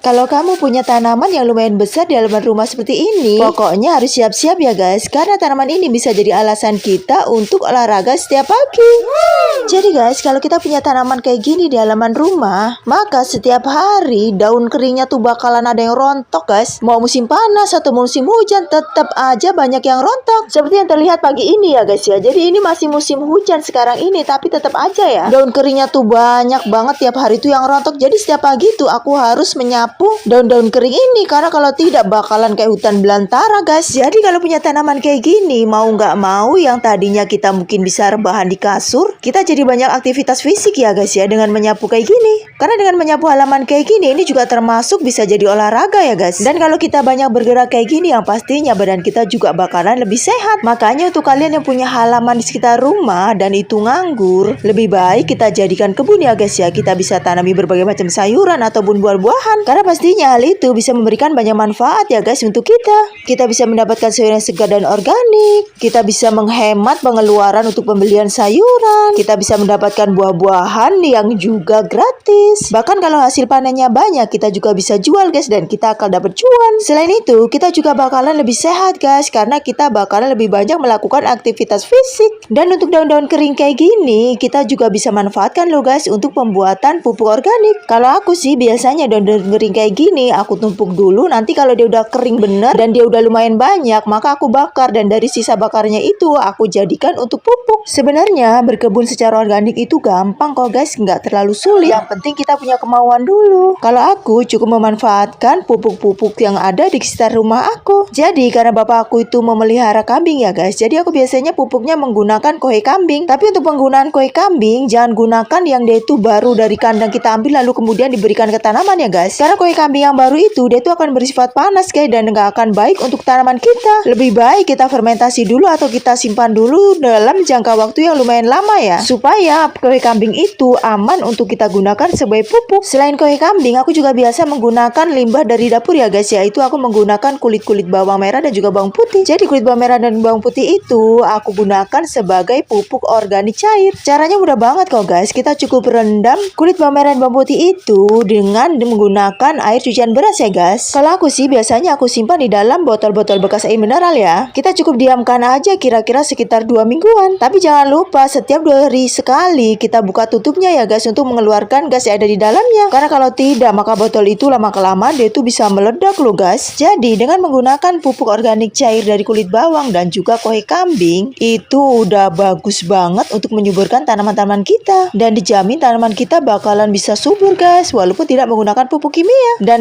Kalau kamu punya tanaman yang lumayan besar di halaman rumah seperti ini, pokoknya harus siap-siap ya guys, karena tanaman ini bisa jadi alasan kita untuk olahraga setiap pagi. Jadi guys, kalau kita punya tanaman kayak gini di halaman rumah, maka setiap hari daun keringnya tuh bakalan ada yang rontok guys. Mau musim panas atau musim hujan, tetap aja banyak yang rontok. Seperti yang terlihat pagi ini ya guys ya. Jadi ini masih musim hujan sekarang ini, tapi tetap aja ya, daun keringnya tuh banyak banget tiap hari tuh yang rontok. Jadi setiap pagi tuh aku harus menyapu daun-daun kering ini, karena kalau tidak bakalan kayak hutan belantara guys. Jadi kalau punya tanaman kayak gini, mau nggak mau yang tadinya kita mungkin bisa rebahan di kasur, kita jadi banyak aktivitas fisik ya guys ya dengan menyapu kayak gini. Karena dengan menyapu halaman kayak gini, ini juga termasuk bisa jadi olahraga ya guys. Dan kalau kita banyak bergerak kayak gini, yang pastinya badan kita juga bakalan lebih sehat. Makanya untuk kalian yang punya halaman di sekitar rumah dan itu nganggur, lebih baik kita jadikan kebun ya guys ya. Kita bisa tanami berbagai macam sayuran ataupun buah-buahan, karena pastinya hal itu bisa memberikan banyak manfaat ya guys untuk kita. Kita bisa mendapatkan sayuran segar dan organik. Kita bisa menghemat pengeluaran untuk pembelian sayuran. Kita bisa mendapatkan buah-buahan yang juga gratis. Bahkan kalau hasil panennya banyak, kita juga bisa jual guys, dan kita akan dapat cuan. Selain itu, kita juga bakalan lebih sehat guys, karena kita bakalan lebih banyak melakukan aktivitas fisik. Dan untuk daun-daun kering kayak gini, kita juga bisa manfaatkan loh guys untuk pembuatan pupuk organik. Kalau aku sih biasanya daun-daun kering kayak gini aku tumpuk dulu, nanti kalau dia udah kering bener dan dia udah lumayan banyak, maka aku bakar, dan dari sisa bakarnya itu aku jadikan untuk pupuk. Sebenarnya berkebun secara organik itu gampang kok guys, nggak terlalu sulit. Yang penting kita punya kemauan dulu. Kalau aku cukup memanfaatkan pupuk-pupuk yang ada di sekitar rumah aku. Jadi karena bapak aku itu memelihara kambing ya guys, jadi aku biasanya pupuknya menggunakan kohe kambing. Tapi untuk penggunaan kohe kambing, jangan gunakan yang dia itu baru dari kandang kita ambil lalu kemudian diberikan ke tanaman ya guys. Karena kohe kambing yang baru itu dia tuh akan bersifat panas guys, dan nggak akan baik untuk tanaman kita. Lebih baik kita fermentasi dulu atau kita simpan dulu dalam jangka waktu yang lumayan lama ya, supaya kohe kambing itu aman untuk kita gunakan sebagai pupuk. Selain kohe kambing, aku juga biasa menggunakan limbah dari dapur ya guys, yaitu aku menggunakan kulit-kulit bawang merah dan juga bawang putih. Jadi kulit bawang merah dan bawang putih itu aku gunakan sebagai pupuk organik cair. Caranya mudah banget kok guys. Kita cukup rendam kulit bawang merah dan bawang putih itu dengan menggunakan air cucian beras ya guys. Kalau aku sih biasanya aku simpan di dalam botol-botol bekas air mineral ya. Kita cukup diamkan aja kira-kira sekitar 2 mingguan. Tapi jangan lupa setiap 2 hari sekali kita buka tutupnya ya guys, untuk mengeluarkan gas yang ada di dalamnya. Karena kalau tidak, maka botol itu lama-kelamaan dia itu bisa meledak loh guys. Jadi dengan menggunakan pupuk organik cair dari kulit bawang dan juga kohe kambing, itu udah bagus banget untuk menyuburkan tanaman-tanaman kita. Dan dijamin tanaman kita bakalan bisa subur guys, walaupun tidak menggunakan pupuk kimia. Dan